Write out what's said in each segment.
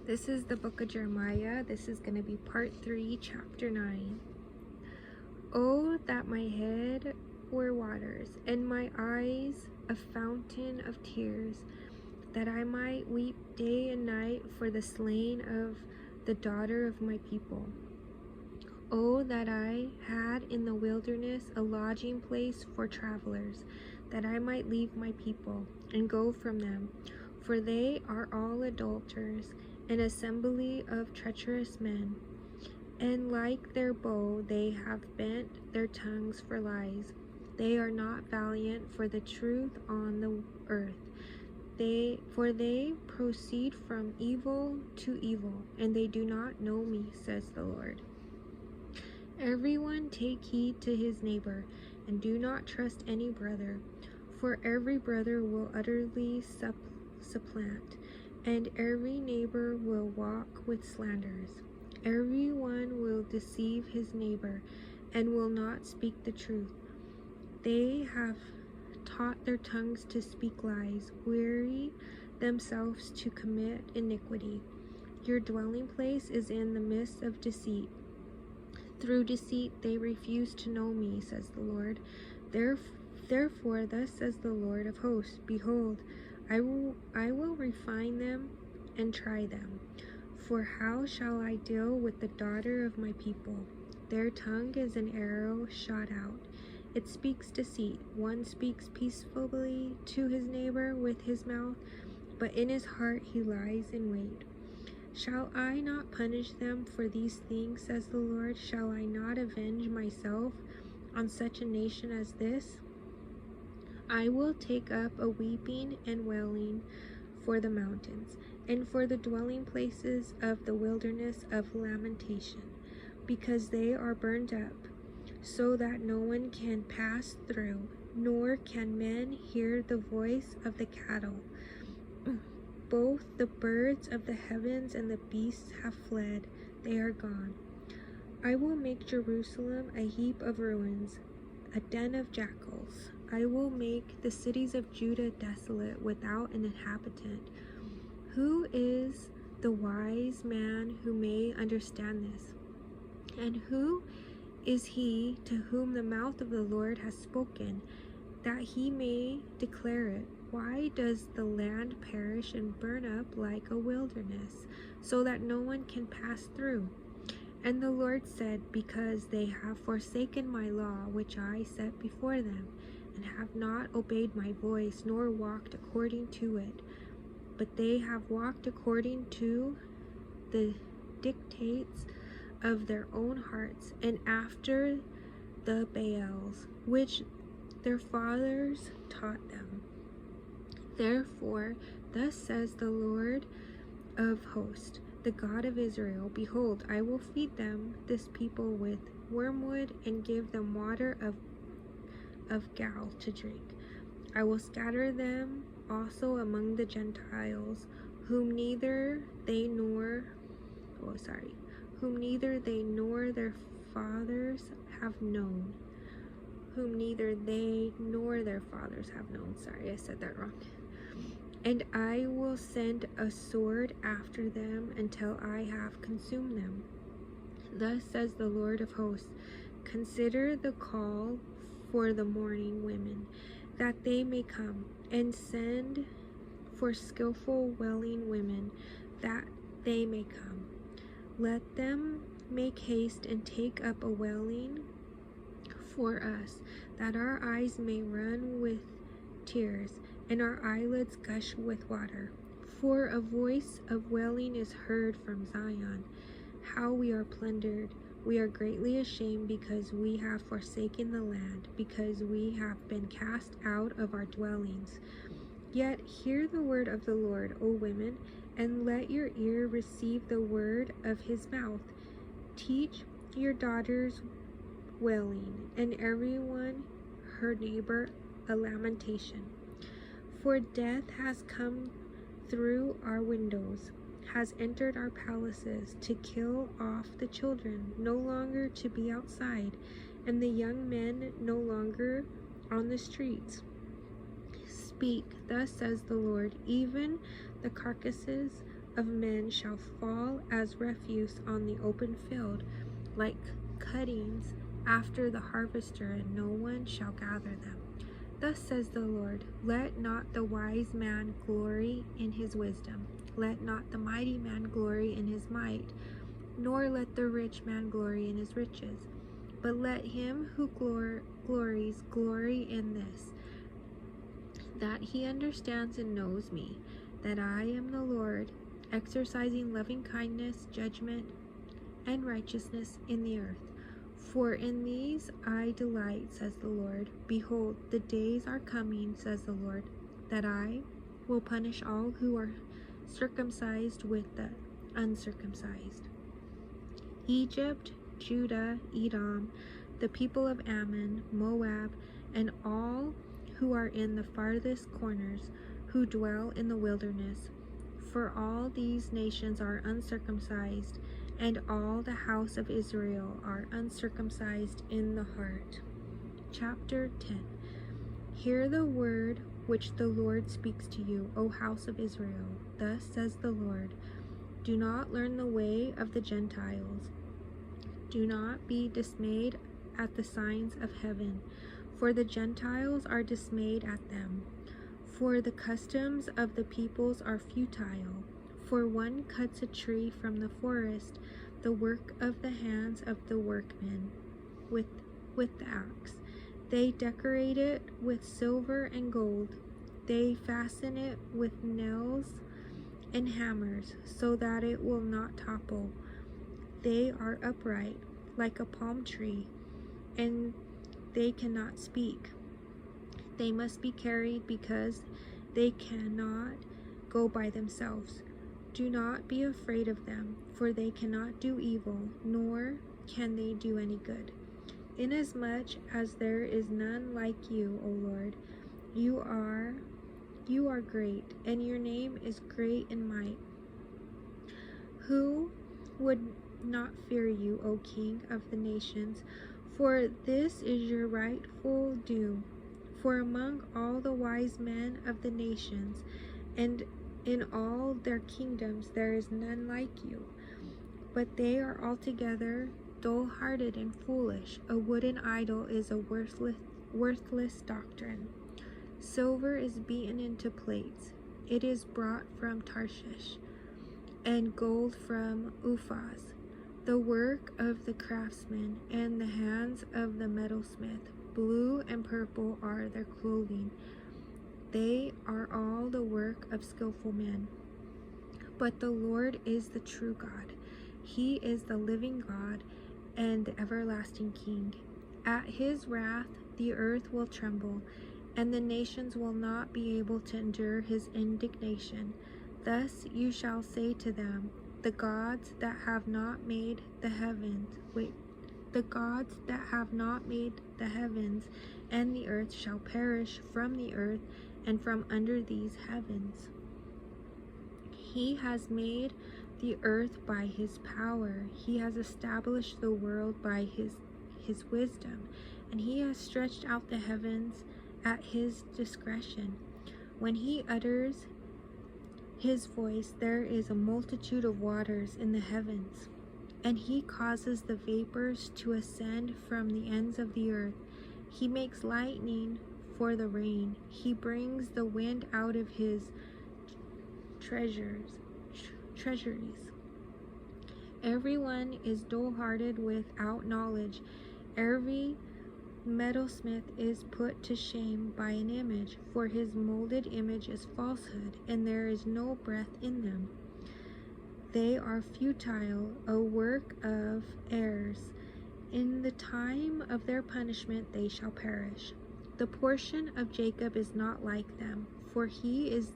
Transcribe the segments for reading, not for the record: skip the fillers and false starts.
This is the book of Jeremiah. This is going to be part 3, chapter 9. Oh, that my head were waters, and my eyes a fountain of tears, that I might weep day and night for the slain of the daughter of my people. Oh, that I had in the wilderness a lodging place for travelers, that I might leave my people and go from them, for they are all adulterers, an assembly of treacherous men, and like their bow they have bent their tongues for lies. They are not valiant for the truth on the earth. For they proceed from evil to evil, and they do not know me, says the Lord. Everyone take heed to his neighbor, and do not trust any brother, for every brother will utterly supplant, and every neighbor will walk with slanders. Everyone will deceive his neighbor, and will not speak the truth. They have taught their tongues to speak lies, weary themselves to commit iniquity. Your dwelling place is in the midst of deceit. Through deceit they refuse to know me, says the Lord. Therefore, thus says the Lord of hosts, behold, I will refine them and try them. For how shall I deal with the daughter of my people? Their tongue is an arrow shot out. It speaks deceit. One speaks peacefully to his neighbor with his mouth, but in his heart he lies in wait. Shall I not punish them for these things, says the Lord? Shall I not avenge myself on such a nation as this? I will take up a weeping and wailing for the mountains, and for the dwelling places of the wilderness of lamentation, because they are burned up, so that no one can pass through, nor can men hear the voice of the cattle. Both the birds of the heavens and the beasts have fled, they are gone. I will make Jerusalem a heap of ruins, a den of jackals. I will make the cities of Judah desolate, without an inhabitant. Who is the wise man who may understand this? And who is he to whom the mouth of the Lord has spoken, that he may declare it? Why does the land perish and burn up like a wilderness, so that no one can pass through? And the Lord said, because they have forsaken my law, which I set before them, and have not obeyed my voice, nor walked according to it, but they have walked according to the dictates of their own hearts, and after the Baals, which their fathers taught them. Therefore, thus says the Lord of hosts, the God of Israel, behold, I will feed them, this people, with wormwood, and give them water of gall to drink. I will scatter them also among the Gentiles, whom neither they nor their fathers have known. Sorry, I said that wrong. And I will send a sword after them until I have consumed them. Thus says the Lord of hosts, consider the call for the mourning women, that they may come, and send for skillful wailing women, that they may come. Let them make haste and take up a wailing for us, that our eyes may run with tears, and our eyelids gush with water. For a voice of wailing is heard from Zion. How we are plundered! We are greatly ashamed, because we have forsaken the land, because we have been cast out of our dwellings. Yet hear the word of the Lord, O women, and let your ear receive the word of his mouth. Teach your daughters wailing, and everyone her neighbor a lamentation. For death has come through our windows, has entered our palaces, to kill off the children, no longer to be outside, and the young men no longer on the streets. Speak, thus says the Lord, even the carcasses of men shall fall as refuse on the open field, like cuttings after the harvester, and no one shall gather them. Thus says the Lord, let not the wise man glory in his wisdom, let not the mighty man glory in his might, nor let the rich man glory in his riches, but let him who glories glory in this, that he understands and knows me, that I am the Lord, exercising loving kindness, judgment, and righteousness in the earth. For in these I delight, says the Lord. Behold, the days are coming, says the Lord, that I will punish all who are circumcised with the uncircumcised. Egypt, Judah, Edom, the people of Ammon, Moab, and all who are in the farthest corners, who dwell in the wilderness. For all these nations are uncircumcised, and all the house of Israel are uncircumcised in the heart. Chapter 10. Hear the word which the Lord speaks to you, O house of Israel. Thus says the Lord, do not learn the way of the Gentiles. Do not be dismayed at the signs of heaven, for the Gentiles are dismayed at them. For the customs of the peoples are futile. For one cuts a tree from the forest, the work of the hands of the workmen, with the axe. They decorate it with silver and gold. They fasten it with nails and hammers, so that it will not topple. They are upright, like a palm tree, and they cannot speak. They must be carried because they cannot go by themselves. Do not be afraid of them, for they cannot do evil, nor can they do any good. Inasmuch as there is none like you, O Lord, you are great, and your name is great in might. Who would not fear you, O King of the nations? For this is your rightful due. For among all the wise men of the nations, and in all their kingdoms, there is none like you. But they are altogether dull-hearted and foolish. A wooden idol is a worthless doctrine. Silver is beaten into plates. It is brought from Tarshish, and gold from Uphaz. The work of the craftsman, and the hands of the metalsmith. Blue and purple are their clothing. They are all the work of skillful men. But the Lord is the true God. He is the living God and the everlasting King. At his wrath the earth will tremble, and the nations will not be able to endure his indignation. Thus you shall say to them, the gods that have not made the heavens, and the earth shall perish from the earth and from under these heavens. He has made the earth by his power. He has established the world by his wisdom, and he has stretched out the heavens at his discretion. When he utters his voice, there is a multitude of waters in the heavens, and he causes the vapors to ascend from the ends of the earth. He makes lightning for the rain. He brings the wind out of his treasuries. Everyone is dull-hearted without knowledge. Every metalsmith is put to shame by an image, for his molded image is falsehood, and there is no breath in them. They are futile, a work of errors. In the time of their punishment they shall perish. The portion of Jacob is not like them, for he is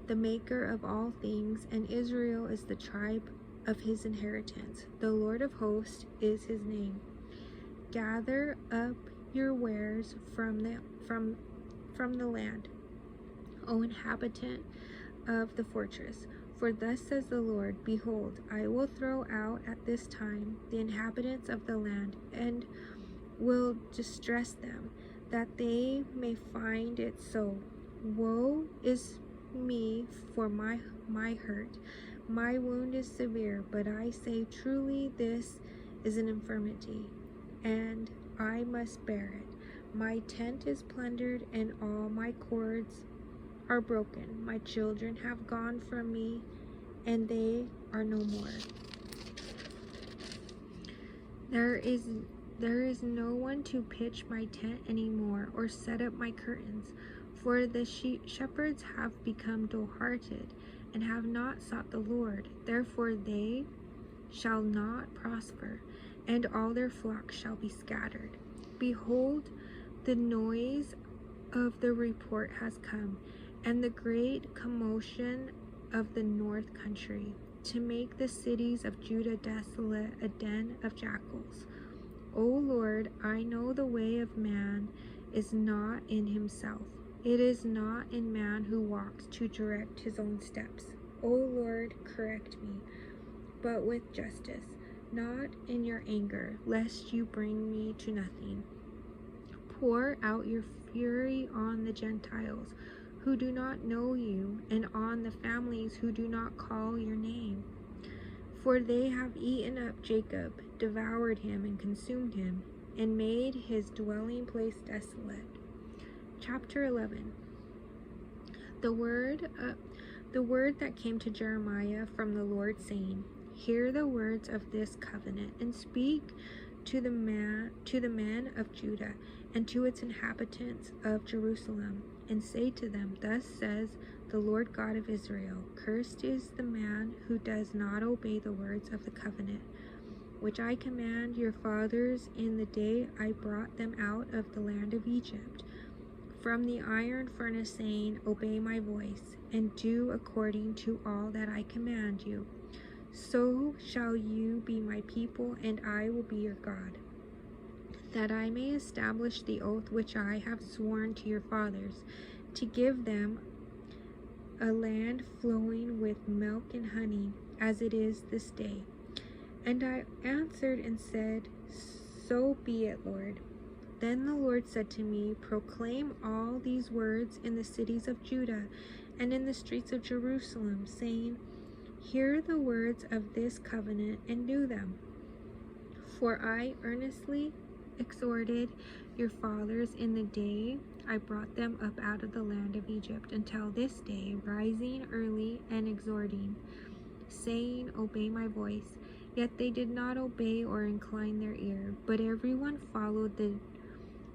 the maker of all things, and Israel is the tribe of his inheritance. The Lord of hosts is his name. Gather up your wares from the land, O inhabitant of the fortress. For thus says the Lord, behold, I will throw out at this time the inhabitants of the land, and will distress them, that they may find it so. Woe is me for my hurt, My wound is severe, but I say truly this is an infirmity, and I must bear it. My tent is plundered, and all my cords are broken. My children have gone from me, and they are no more. There is no one to pitch my tent anymore, or set up my curtains, for the shepherds have become dull-hearted, and have not sought the Lord. Therefore they shall not prosper, and all their flocks shall be scattered. Behold, the noise of the report has come, and the great commotion of the north country, to make the cities of Judah desolate, a den of jackals. O Lord, I know the way of man is not in himself. It is not in man who walks to direct his own steps. O Lord, correct me, but with justice, not in your anger, lest you bring me to nothing. Pour out your fury on the Gentiles who do not know you, and on the families who do not call your name. For they have eaten up Jacob, devoured him, and consumed him, and made his dwelling place desolate. Chapter 11. The word that came to Jeremiah from the Lord, saying, Hear the words of this covenant, and speak to the men of Judah, and to its inhabitants of Jerusalem, and say to them, Thus says the Lord God of Israel, Cursed is the man who does not obey the words of the covenant, which I command your fathers in the day I brought them out of the land of Egypt, from the iron furnace, saying, Obey my voice, and do according to all that I command you. So shall you be my people, and I will be your God, that I may establish the oath which I have sworn to your fathers, to give them a land flowing with milk and honey, as it is this day. And I answered and said, So be it, Lord. Then the Lord said to me, Proclaim all these words in the cities of Judah and in the streets of Jerusalem, saying, Hear the words of this covenant and do them. For I earnestly exhorted your fathers in the day I brought them up out of the land of Egypt, until this day, rising early and exhorting, saying, Obey my voice. Yet they did not obey or incline their ear, but everyone followed the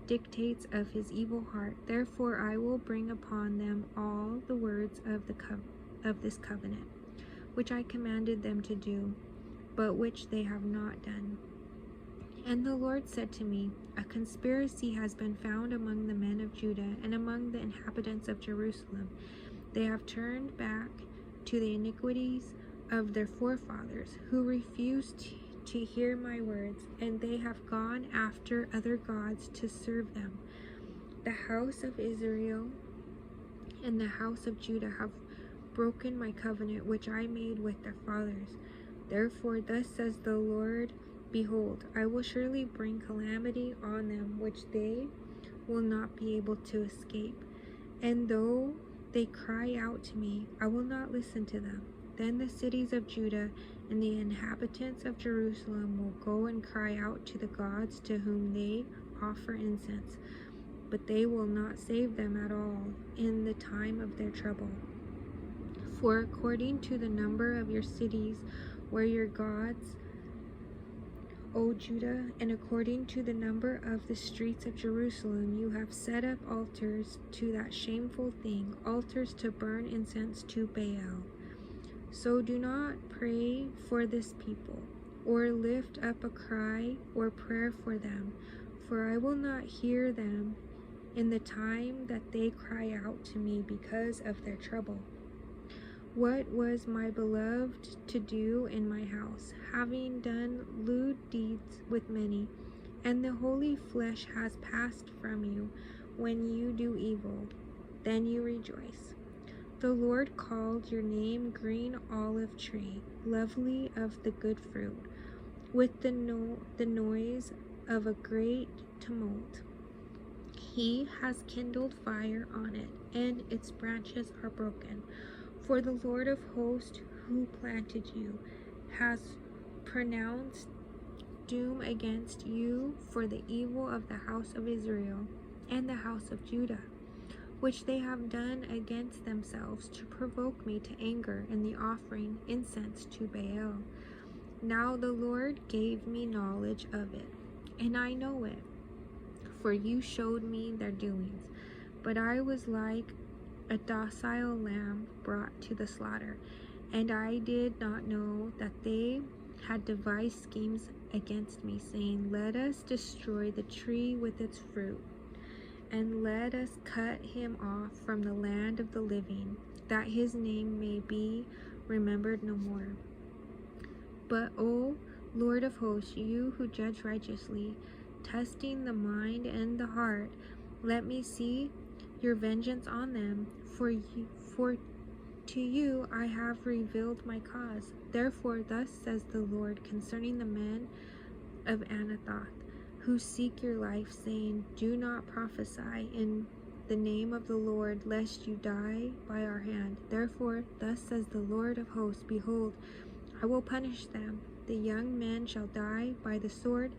dictates of his evil heart. Therefore I will bring upon them all the words of this covenant, which I commanded them to do, but which they have not done. And the Lord said to me, A conspiracy has been found among the men of Judah and among the inhabitants of Jerusalem. They have turned back to the iniquities of their forefathers, who refused to hear my words, and they have gone after other gods to serve them. The house of Israel and the house of Judah have broken my covenant which I made with their fathers. Therefore thus says the Lord, Behold, I will surely bring calamity on them, which they will not be able to escape. And though they cry out to me, I will not listen to them. Then the cities of Judah and the inhabitants of Jerusalem will go and cry out to the gods to whom they offer incense, but they will not save them at all in the time of their trouble. For according to the number of your cities were your gods, O Judah, and according to the number of the streets of Jerusalem, you have set up altars to that shameful thing, altars to burn incense to Baal. So do not pray for this people, or lift up a cry or prayer for them, for I will not hear them in the time that they cry out to me because of their trouble. What was my beloved to do in my house, having done lewd deeds with many, and the holy flesh has passed from you when you do evil, then you rejoice. The Lord called your name green olive tree, lovely of the good fruit, with the noise of a great tumult. He has kindled fire on it, and its branches are broken. For the Lord of hosts, who planted you, has pronounced doom against you for the evil of the house of Israel and the house of Judah, which they have done against themselves to provoke me to anger in the offering incense to Baal. Now the Lord gave me knowledge of it, and I know it, for you showed me their doings. But I was like a docile lamb brought to the slaughter, and I did not know that they had devised schemes against me, saying, Let us destroy the tree with its fruit, and let us cut him off from the land of the living, that his name may be remembered no more. But, O Lord of hosts, you who judge righteously, testing the mind and the heart, let me see your vengeance on them, for to you I have revealed my cause. Therefore thus says the Lord concerning the men of Anathoth, who seek your life, saying, Do not prophesy in the name of the Lord, lest you die by our hand. Therefore thus says the Lord of hosts, Behold, I will punish them. The young men shall die by the sword,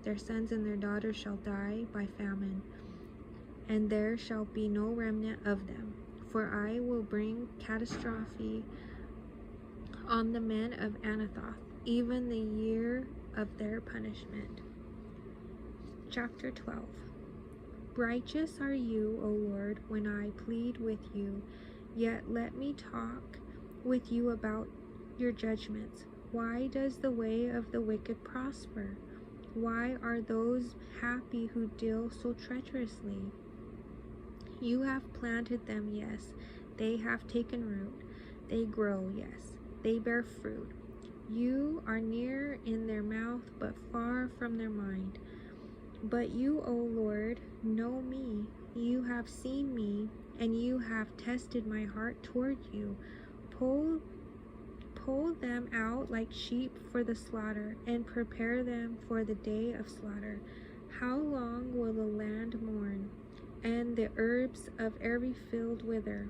their sons and their daughters shall die by famine, and there shall be no remnant of them. For I will bring catastrophe on the men of Anathoth, even the year of their punishment. Chapter 12. Righteous are you, O Lord, when I plead with you, yet let me talk with you about your judgments. Why does the way of the wicked prosper? Why are those happy who deal so treacherously? You have planted them, yes, they have taken root. They grow, yes, they bear fruit. You are near in their mouth, but far from their mind. But you, O Lord, know me. You have seen me, and you have tested my heart toward you. Pull them out like sheep for the slaughter, and prepare them for the day of slaughter. How long will the land mourn, and the herbs of every field wither?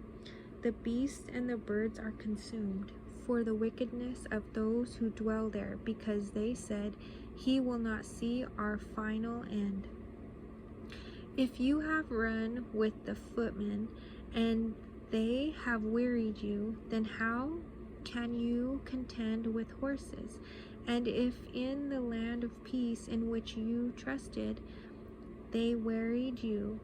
The beasts and the birds are consumed for the wickedness of those who dwell there, because they said, He will not see our final end. If you have run with the footmen, and they have wearied you, then how can you contend with horses? And if in the land of peace in which you trusted, they wearied you,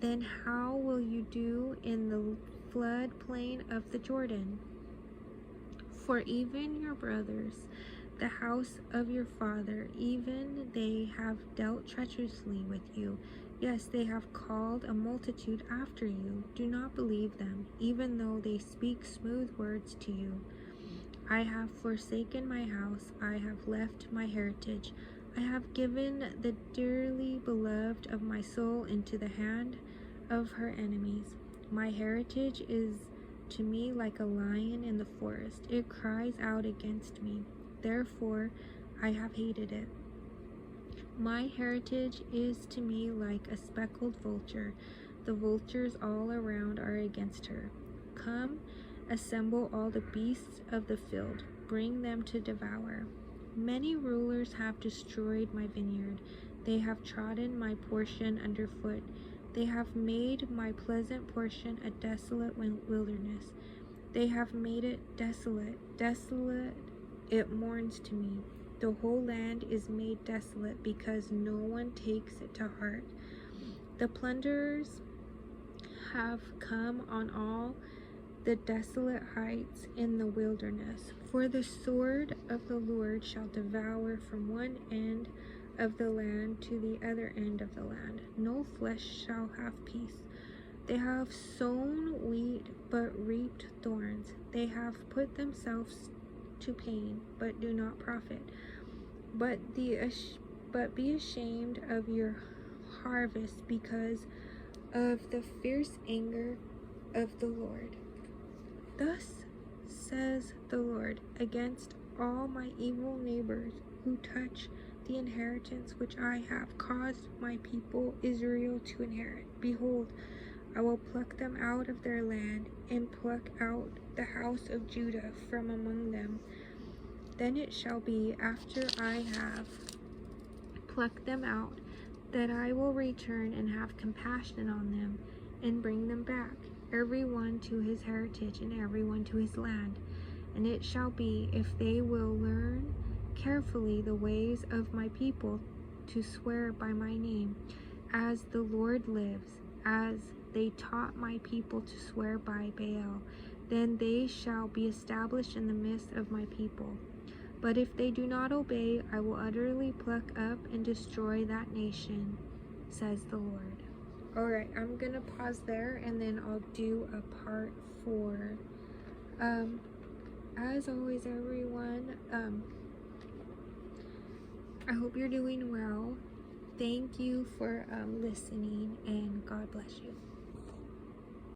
then how will you do in the flood plain of the Jordan? For even your brothers, the house of your father, even they have dealt treacherously with you. Yes, they have called a multitude after you. Do not believe them, even though they speak smooth words to you. I have forsaken my house, I have left my heritage. I have given the dearly beloved of my soul into the hand of her enemies. My heritage is to me like a lion in the forest. It cries out against me. Therefore, I have hated it. My heritage is to me like a speckled vulture. The vultures all around are against her. Come, assemble all the beasts of the field. Bring them to devour. Many rulers have destroyed my vineyard. They have trodden my portion underfoot. They have made my pleasant portion a desolate wilderness. They have made it desolate, desolate, it mourns to me. The whole land is made desolate because no one takes it to heart. The plunderers have come on all the desolate heights in the wilderness. For the sword of the Lord shall devour from one end of the land to the other end of the land. No flesh shall have peace. They have sown wheat, but reaped thorns. They have put themselves to pain, but do not profit. But be ashamed of your harvest because of the fierce anger of the Lord. Thus says the Lord against all my evil neighbors who touch the inheritance which I have caused my people Israel to inherit. Behold, I will pluck them out of their land, and pluck out the house of Judah from among them. Then it shall be, after I have plucked them out, that I will return and have compassion on them, and bring them back, every one to his heritage, and every one to his land. And it shall be, if they will learn carefully the ways of my people, to swear by my name, as the Lord lives, as they taught my people to swear by Baal, then they shall be established in the midst of my people. But if they do not obey, I will utterly pluck up and destroy that nation, says the Lord. Alright, I'm going to pause there, and then I'll do a part 4. As always, everyone, I hope you're doing well. Thank you for listening, and God bless you.